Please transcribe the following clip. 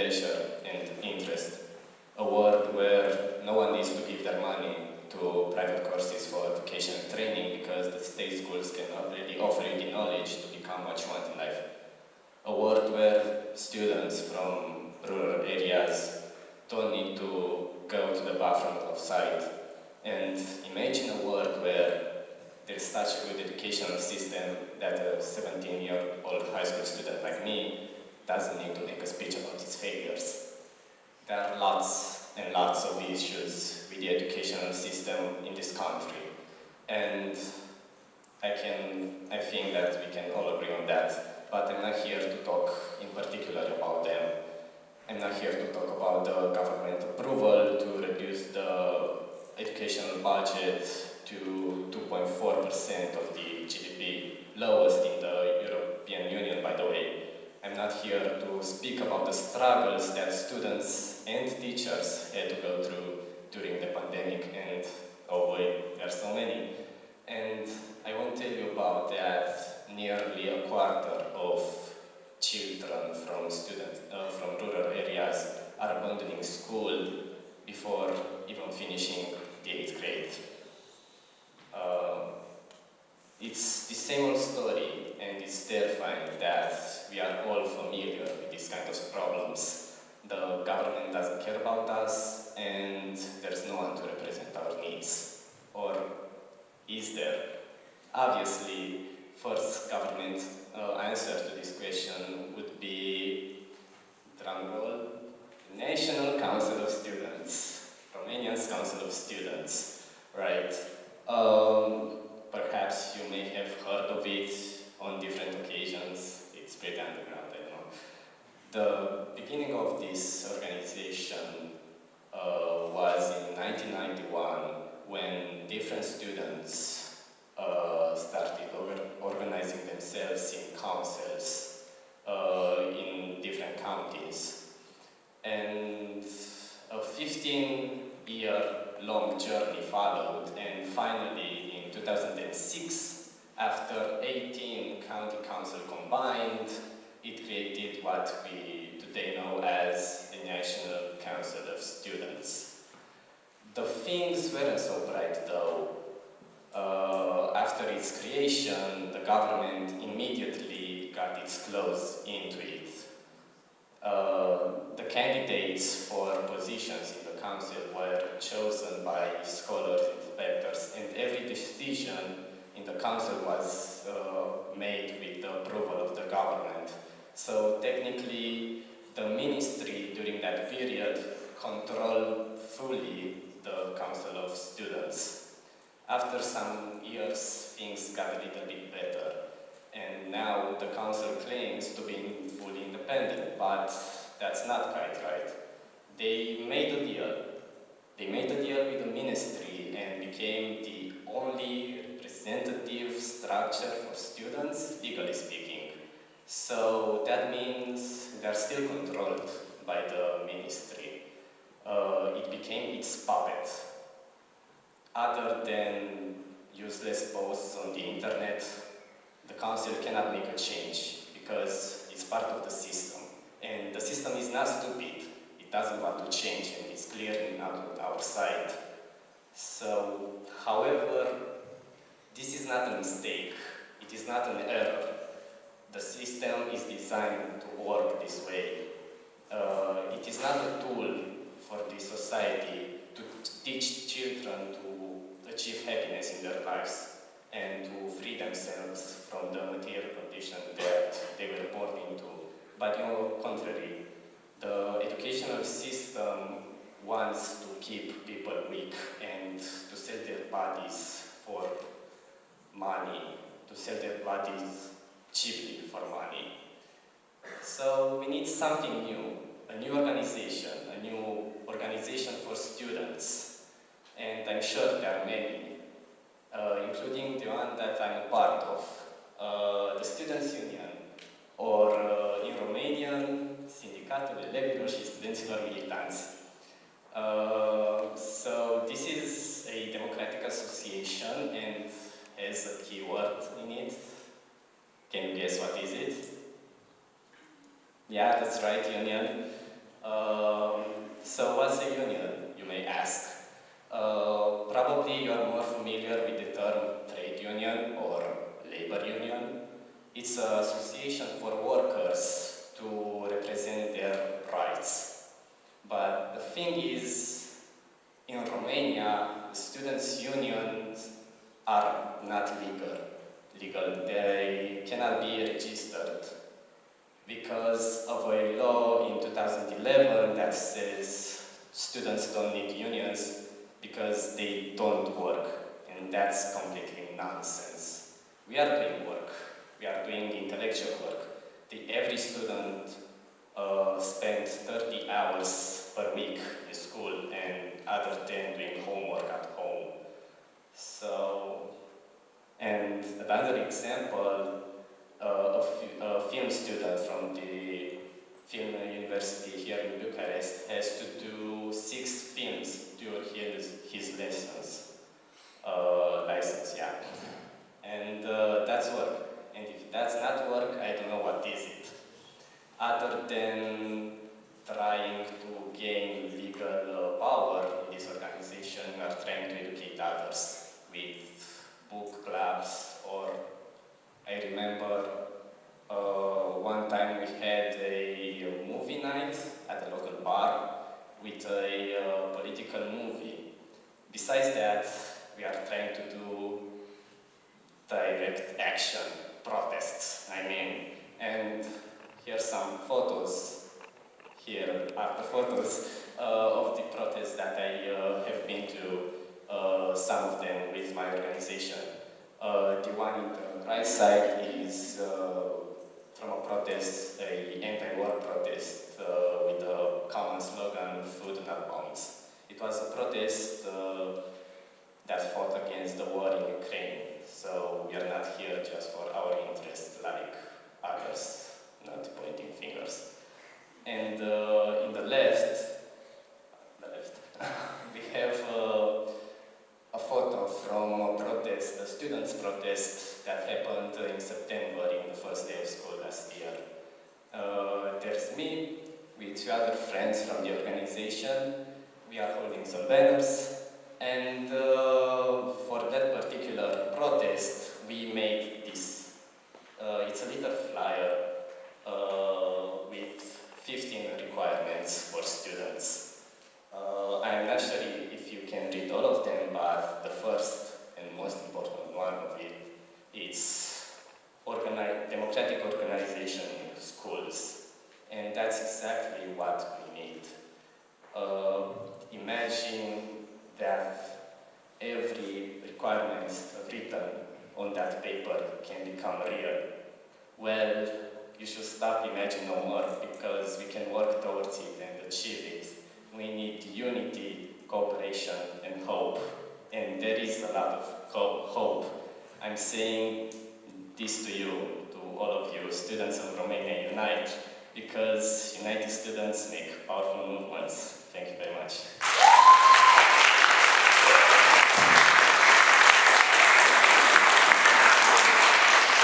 leisure and interest. A world where no one needs to give their money to private courses for vocational training because the state schools cannot really offer you the knowledge to become what you want in life. A world where students from rural areas don't need to go to the bathroom outside. And imagine a world where there's such a good educational system that a 17-year-old high school student like me doesn't need to make a speech about its failures. There are lots and lots of issues with the educational system in this country. And I think that we can all agree on that, but I'm not here to talk in particular about them. I'm not here to talk about the government approval to reduce the educational budget to 2.4% of the GDP, lowest in the European Union, by the way. I'm not here to speak about the struggles that students and teachers had to go through during the pandemic, and oh boy, there are so many. And I won't tell you about that nearly a quarter of children from rural areas are abandoning school before even finishing the 8th grade. It's the same old story, and it's terrifying that we are all familiar with these kind of problems. The government doesn't care about us, and there's no one to represent our needs. Or is there? Obviously, first government answer to this question would be, drumroll, National Council of Students, Romanian's Council of Students, right? Perhaps you may have heard of it on different occasions. It's pretty underground, I know. The beginning of this organization was in 1991 when different students started organizing themselves in councils in different counties. And a 15-year-long journey followed, and finally in 2006, after 18 county councils combined, it created what we today know as the National Council of Students. The things weren't so bright though. After its creation, the government immediately got its claws into it. The candidates for positions in the council were chosen by scholars and inspectors, and every decision in the council was made with the approval of the government. So technically, the ministry during that period controlled fully the Council of Students. After some years, things got a little bit better, and now the council claims to be fully independent, but that's not quite right. They made a deal. They made a deal with the ministry and became the only representative structure for students, legally speaking. So that means they're still controlled by the ministry. It became its puppet. Other than useless posts on the internet, the council cannot make a change because it's part of the system. And the system is not stupid. It doesn't want to change, and it's clearly not on our side. So, however, this is not a mistake. It is not an error. The system is designed to work this way. It is not a tool for the society to teach children to achieve happiness in their lives and to free themselves from the material condition that they were born into. But on the contrary, the educational system wants to keep people weak and to sell their bodies for money, to sell their bodies cheaply for money. So we need something new, a new organization for students. And I'm sure there are many, including the one that I'm a part of, the Students' Union, or in Romanian, Sindicatul Elevilor și Studenților Militanți. So this is a democratic association and has a keyword in it. Can you guess what is it? Yeah, that's right, union. So what's a union, you may ask? Probably you are more familiar with the term trade union or labor union. It's an association for workers to represent their rights. But the thing is, in Romania, the students' unions are not legal. They cannot be registered because of a law in 2011 that says students don't need unions because they don't work, and that's completely nonsense. We are doing work. We are doing intellectual work. Every student spends 30 hours per week in school and other 10 doing homework at home. So, and another example, a film student from the film university here in Bucharest has to do 6 films during his lessons, license, yeah. And that's work. And if that's not work, I don't know what is it. Other than trying to gain legal power in this organization, we are trying to educate others with book clubs, or I remember one time we had a movie night at the local bar with a political movie. Besides that, we are trying to do direct action, protests, I mean. And here's some photos. Here are the photos of the protests that I have been to, some of them with my organization. The one on the right side is from a protest, an anti-war protest with the common slogan, "Food not bombs." It was a protest that fought against the war in Ukraine. So we are not here just for our interests like others, not pointing fingers. And in the left, we have a photo from a protest, a students' protest that happened in September, in the first day of school last year. There's me with 2 other friends from the organization. We are holding some banners, and for that particular protest, we made this. It's a little flyer with 15 requirements for students. I'm not sure if you can read all of them, but the first and most important one of it is democratic organization in schools. And that's exactly what we need. Imagine that every requirement written on that paper can become real. Well, you should stop imagining no more, because we can work towards it and achieve it. We need unity, cooperation, and hope. And there is a lot of hope. I'm saying this to you, to all of you, students of Romania, unite, because united students make powerful movements. Thank you very much.